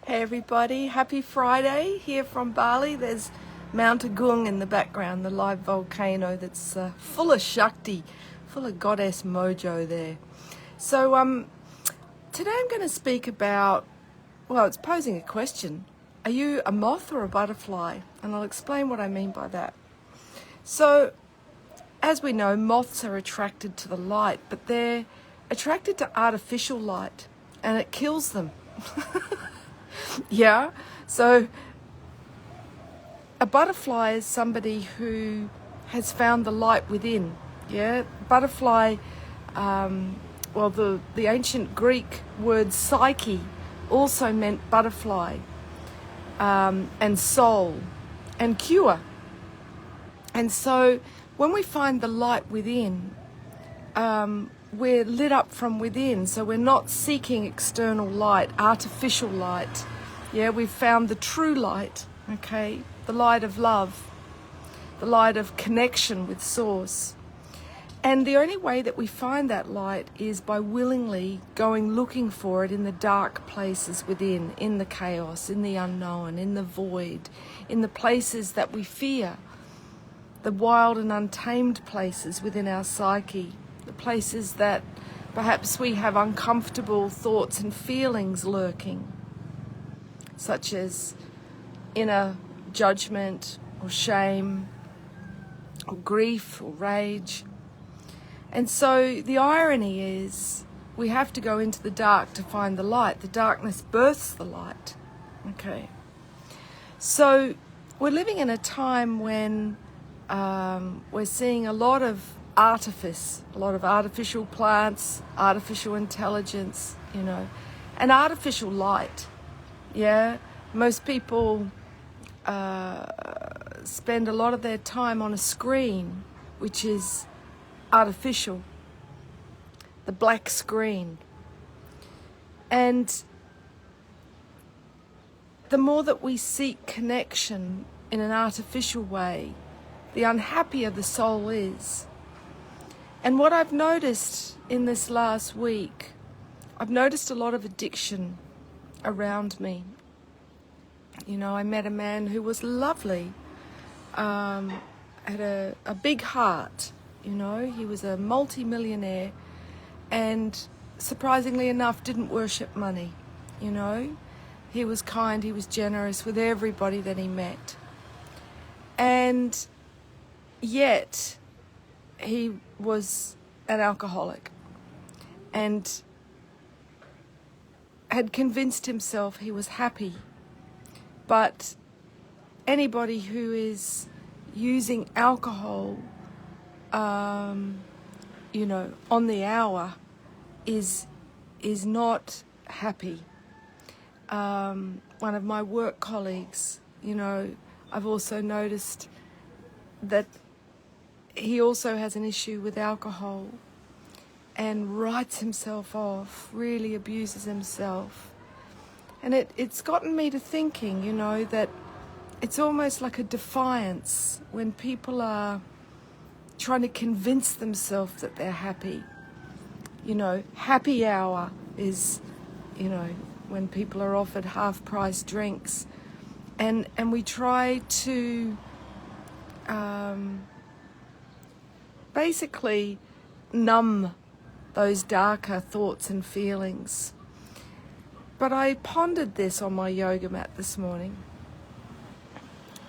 Hey everybody, happy Friday here from Bali. There's Mount Agung in the background, the live volcano that's full of Shakti, full of goddess mojo there. So today I'm going to speak about, well, it's posing a question. Are you a moth or a butterfly? And I'll explain what I mean by that. So, as we know, moths are attracted to the light, but they're attracted to artificial light, and it kills them. Yeah, so a butterfly is somebody who has found the light within. Yeah, butterfly, well, the ancient Greek word psyche also meant butterfly, and soul and cure. And so when we find the light within, we're lit up from within, so we're not seeking external light, artificial light. Yeah, we've found the true light, okay? The light of love, the light of connection with Source. And the only way that we find that light is by willingly going looking for it in the dark places within, in the chaos, in the unknown, in the void, in the places that we fear, the wild and untamed places within our psyche, the places that perhaps we have uncomfortable thoughts and feelings lurking, such as inner judgment or shame or grief or rage. And so the irony is we have to go into the dark to find the light. The darkness births the light. Okay. So we're living in a time when we're seeing a lot of artifice, a lot of artificial plants, artificial intelligence, and artificial light. Yeah, most people spend a lot of their time on a screen, which is artificial, the black screen. And the more that we seek connection in an artificial way, the unhappier the soul is. And what I've noticed in this last week, I've noticed a lot of addiction around me. I met a man who was lovely, had a big heart, he was a multi-millionaire, and surprisingly enough didn't worship money. He was kind, he was generous with everybody that he met. And yet he was an alcoholic and had convinced himself he was happy. But anybody who is using alcohol, on the hour is not happy. One of my work colleagues, I've also noticed that he also has an issue with alcohol and writes himself off, really abuses himself. And it's gotten me to thinking, that it's almost like a defiance when people are trying to convince themselves that they're happy. Happy hour is, when people are offered half-price drinks. And we try to basically numb those darker thoughts and feelings. But I pondered this on my yoga mat this morning.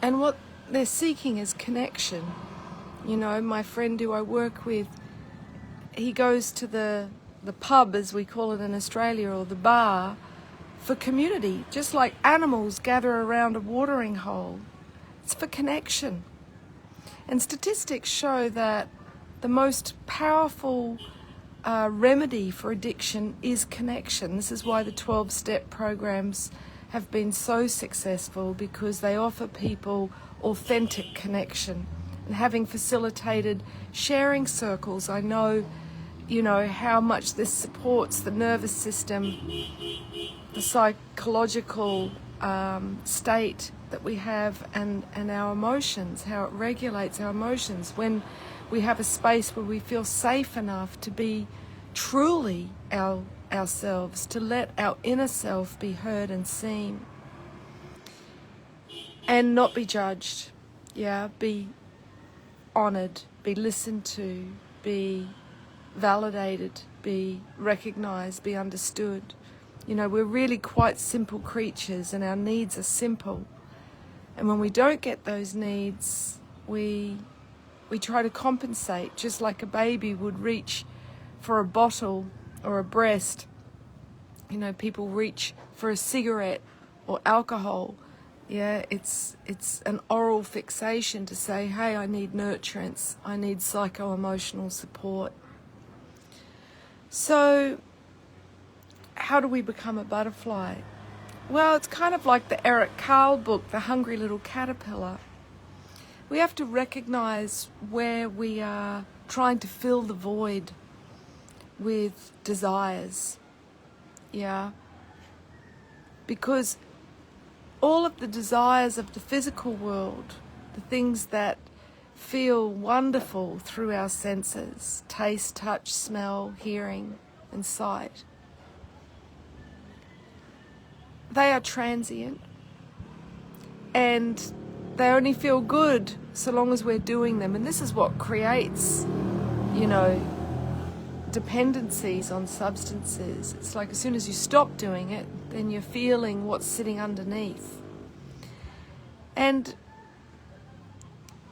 And what they're seeking is connection. My friend who I work with, he goes to the pub, as we call it in Australia, or the bar, for community, just like animals gather around a watering hole. It's for connection. And statistics show that the most powerful remedy for addiction is connection. This is why the 12-step programs have been so successful, because they offer people authentic connection. And having facilitated sharing circles, I know, how much this supports the nervous system, the psychological state that we have, and our emotions, how it regulates our emotions when we have a space where we feel safe enough to be truly ourselves, to let our inner self be heard and seen. and not be judged. Yeah, be honored, be listened to, be validated, be recognized, be understood. You know, we're really quite simple creatures, and our needs are simple. And when we don't get those needs, we try to compensate, just like a baby would reach for a bottle or a breast. You know, people reach for a cigarette or alcohol. Yeah, it's an oral fixation to say, hey, I need nurturance, I need psycho-emotional support. So how do we become a butterfly? Well, it's kind of like the Eric Carle book, The Hungry Little Caterpillar. We have to recognize where we are trying to fill the void with desires. Yeah. Because all of the desires of the physical world, the things that feel wonderful through our senses, taste, touch, smell, hearing, and sight, they are transient, and they only feel good so long as we're doing them. And this is what creates, you know, dependencies on substances. It's like as soon as you stop doing it, then you're feeling what's sitting underneath. And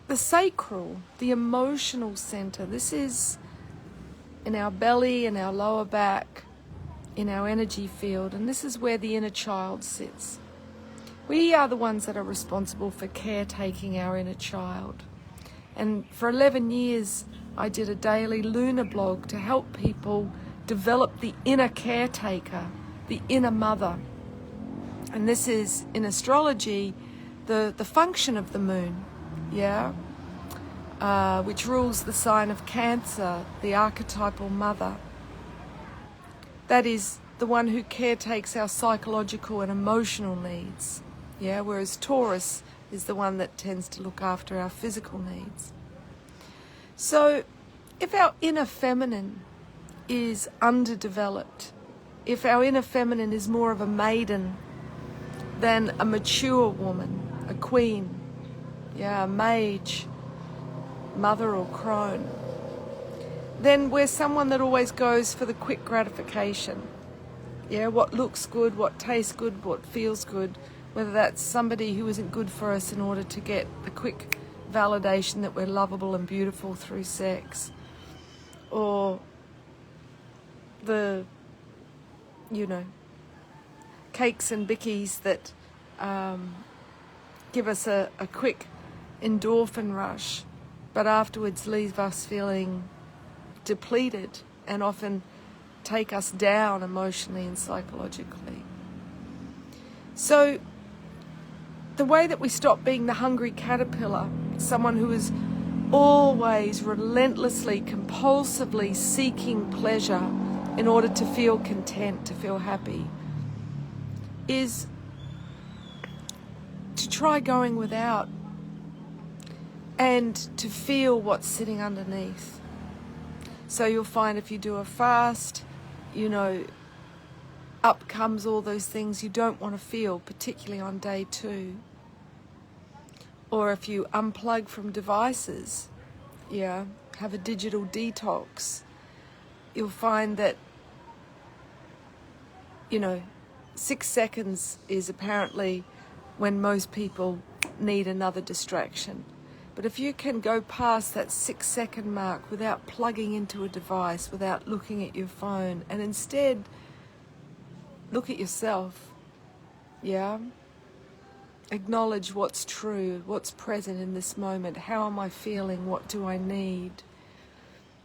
the sacral, the emotional center, this is in our belly, in our lower back, in our energy field, and this is where the inner child sits. We are the ones that are responsible for caretaking our inner child. And for 11 years, I did a daily lunar blog to help people develop the inner caretaker, the inner mother. And this is, in astrology, the function of the moon, yeah? Which rules the sign of Cancer, the archetypal mother. That is the one who caretakes our psychological and emotional needs, yeah? Whereas Taurus is the one that tends to look after our physical needs. So if our inner feminine is underdeveloped, if our inner feminine is more of a maiden than a mature woman, a queen, yeah, a mage, mother or crone, then we're someone that always goes for the quick gratification. Yeah, what looks good, what tastes good, what feels good, whether that's somebody who isn't good for us in order to get the quick validation that we're lovable and beautiful through sex, or the, you know, cakes and bickies that give us a quick endorphin rush, but afterwards leave us feeling depleted and often take us down emotionally and psychologically. So the way that we stop being the hungry caterpillar, someone who is always relentlessly, compulsively seeking pleasure in order to feel content, to feel happy, is to try going without and to feel what's sitting underneath. So you'll find if you do a fast, you know, up comes all those things you don't want to feel, particularly on day 2. Or if you unplug from devices, yeah, have a digital detox, you'll find that, you know, 6 seconds is apparently when most people need another distraction. But if you can go past that 6-second mark without plugging into a device, without looking at your phone, and instead look at yourself, yeah? Acknowledge what's true, what's present in this moment. How am I feeling? What do I need?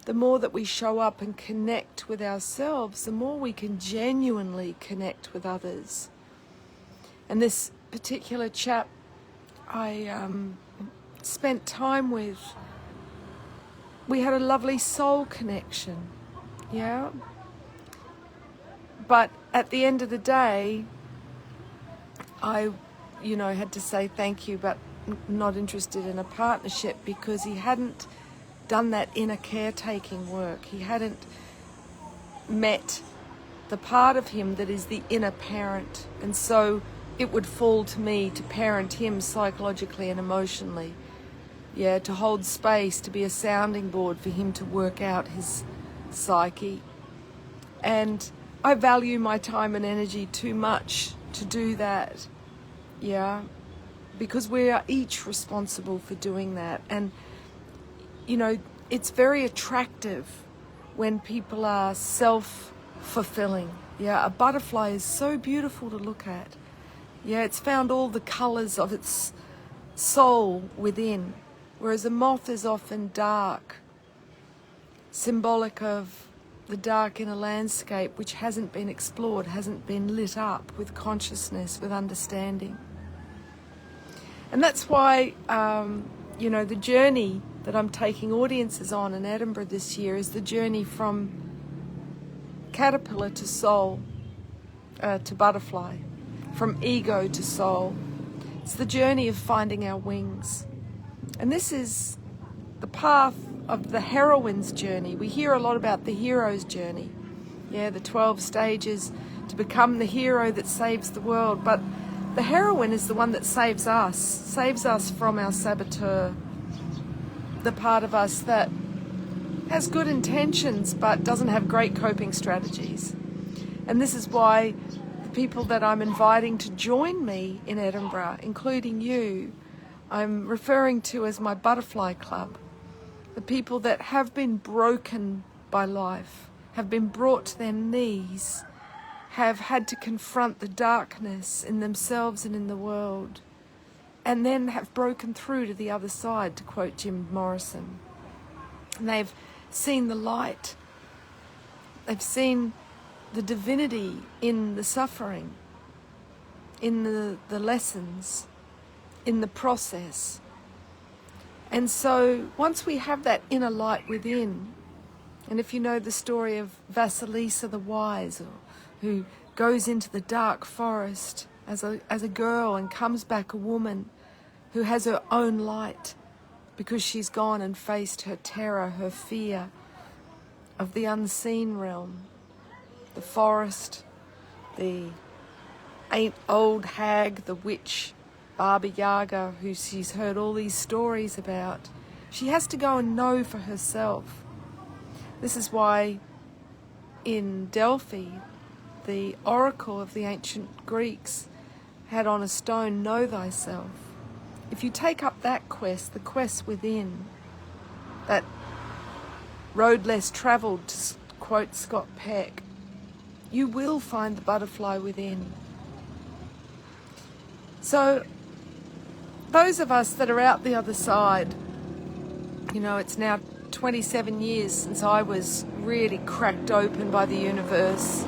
The more that we show up and connect with ourselves, the more we can genuinely connect with others. And this particular chap I spent time with, we had a lovely soul connection, yeah? But at the end of the day, I, you know, had to say thank you, but not interested in a partnership, because he hadn't done that inner caretaking work. He hadn't met the part of him that is the inner parent. And so it would fall to me to parent him psychologically and emotionally. Yeah, to hold space, to be a sounding board for him to work out his psyche. And I value my time and energy too much to do that. Yeah, because we are each responsible for doing that. And, you know, it's very attractive when people are self-fulfilling. Yeah, a butterfly is so beautiful to look at. Yeah, it's found all the colours of its soul within, whereas a moth is often dark, symbolic of the dark inner landscape which hasn't been explored, hasn't been lit up with consciousness, with understanding. And that's why, you know, the journey that I'm taking audiences on in Edinburgh this year is the journey from caterpillar to soul, to butterfly, from ego to soul. It's the journey of finding our wings. And this is the path of the heroine's journey. We hear a lot about the hero's journey. Yeah, the 12 stages to become the hero that saves the world. But the heroine is the one that saves us from our saboteur, the part of us that has good intentions but doesn't have great coping strategies. And this is why the people that I'm inviting to join me in Edinburgh, including you, I'm referring to as my butterfly club. The people that have been broken by life, have been brought to their knees, have had to confront the darkness in themselves and in the world, and then have broken through to the other side, to quote Jim Morrison. And they've seen the light. They've seen the divinity in the suffering, in the lessons, in the process. And so once we have that inner light within, and if you know the story of Vasilisa the Wise, who goes into the dark forest as a girl and comes back a woman who has her own light because she's gone and faced her terror, her fear of the unseen realm, the forest, the old hag, the witch, Baba Yaga, who she's heard all these stories about. She has to go and know for herself. This is why in Delphi, the oracle of the ancient Greeks had on a stone, "Know thyself." If you take up that quest, the quest within, that road less travelled, to quote Scott Peck, you will find the butterfly within. So those of us that are out the other side, you know, it's now 27 years since I was really cracked open by the universe.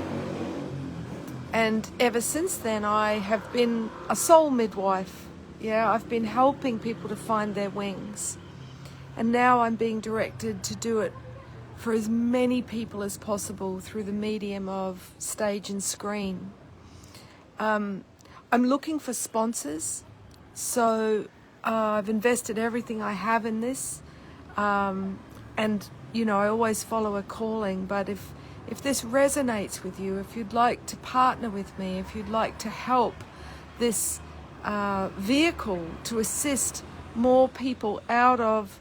And ever since then, I have been a soul midwife. Yeah, I've been helping people to find their wings. And now I'm being directed to do it for as many people as possible through the medium of stage and screen. I'm looking for sponsors. So I've invested everything I have in this. And, you know, I always follow a calling. But if this resonates with you, if you'd like to partner with me, if you'd like to help this vehicle to assist more people out of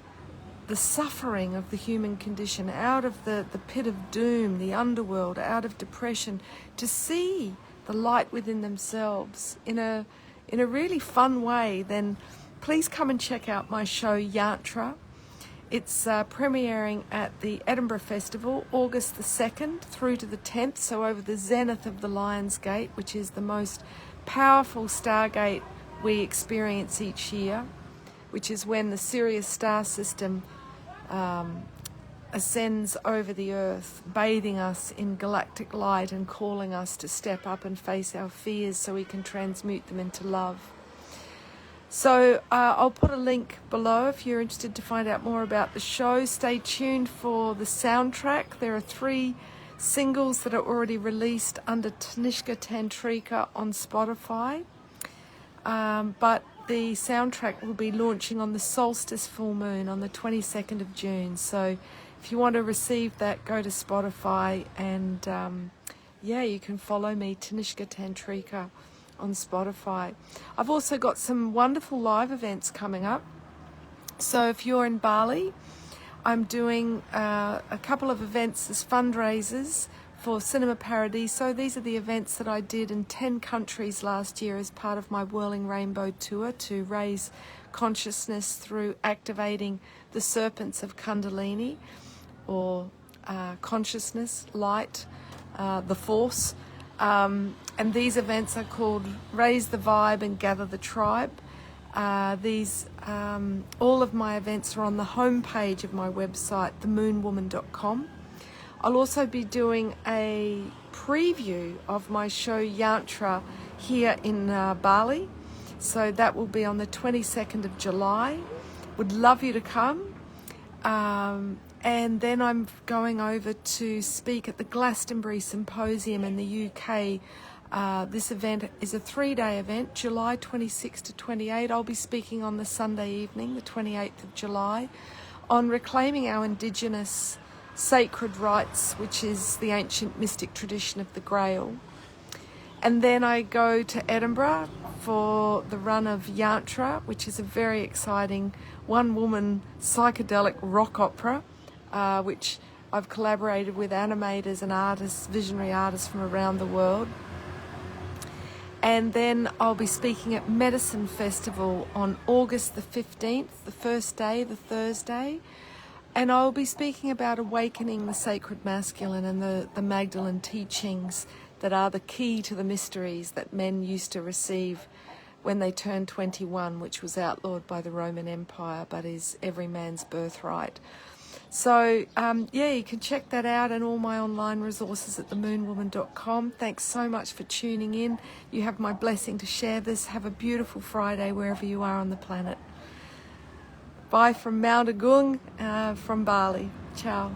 the suffering of the human condition, out of the pit of doom, the underworld, out of depression, to see the light within themselves in a really fun way, then please come and check out my show Yantra. It's premiering at the Edinburgh Festival, August the 2nd through to the 10th, so over the zenith of the Lion's Gate, which is the most powerful stargate we experience each year, which is when the Sirius star system ascends over the earth, bathing us in galactic light and calling us to step up and face our fears so we can transmute them into love. So I'll put a link below if you're interested to find out more about the show. Stay tuned for the soundtrack. There are 3 singles that are already released under Tanishka Tantrika on Spotify. But the soundtrack will be launching on the solstice full moon on the 22nd of June. So if you want to receive that, go to Spotify and, yeah, you can follow me, Tanishka Tantrika, on Spotify. I've also got some wonderful live events coming up. So if you're in Bali, I'm doing a couple of events as fundraisers for Cinema Paradiso. These are the events that I did in 10 countries last year as part of my Whirling Rainbow tour to raise consciousness through activating the serpents of Kundalini, or consciousness, light, the force. And these events are called Raise the Vibe and Gather the Tribe. All of my events are on the homepage of my website, themoonwoman.com. I'll also be doing a preview of my show Yantra here in Bali. So that will be on the 22nd of July. Would love you to come. And then I'm going over to speak at the Glastonbury Symposium in the UK. This event is a 3-day event, July 26 to 28. I'll be speaking on the Sunday evening, the 28th of July, on reclaiming our Indigenous sacred rights, which is the ancient mystic tradition of the Grail. And then I go to Edinburgh for the run of Yantra, which is a very exciting one-woman psychedelic rock opera, which I've collaborated with animators and artists, visionary artists from around the world. And then I'll be speaking at Medicine Festival on August the 15th, the first day, the Thursday. And I'll be speaking about awakening the sacred masculine and the Magdalene teachings that are the key to the mysteries that men used to receive when they turned 21, which was outlawed by the Roman Empire, but is every man's birthright. So, you can check that out and all my online resources at themoonwoman.com. Thanks so much for tuning in. You have my blessing to share this. Have a beautiful Friday wherever you are on the planet. Bye from Mount Agung, from Bali. Ciao.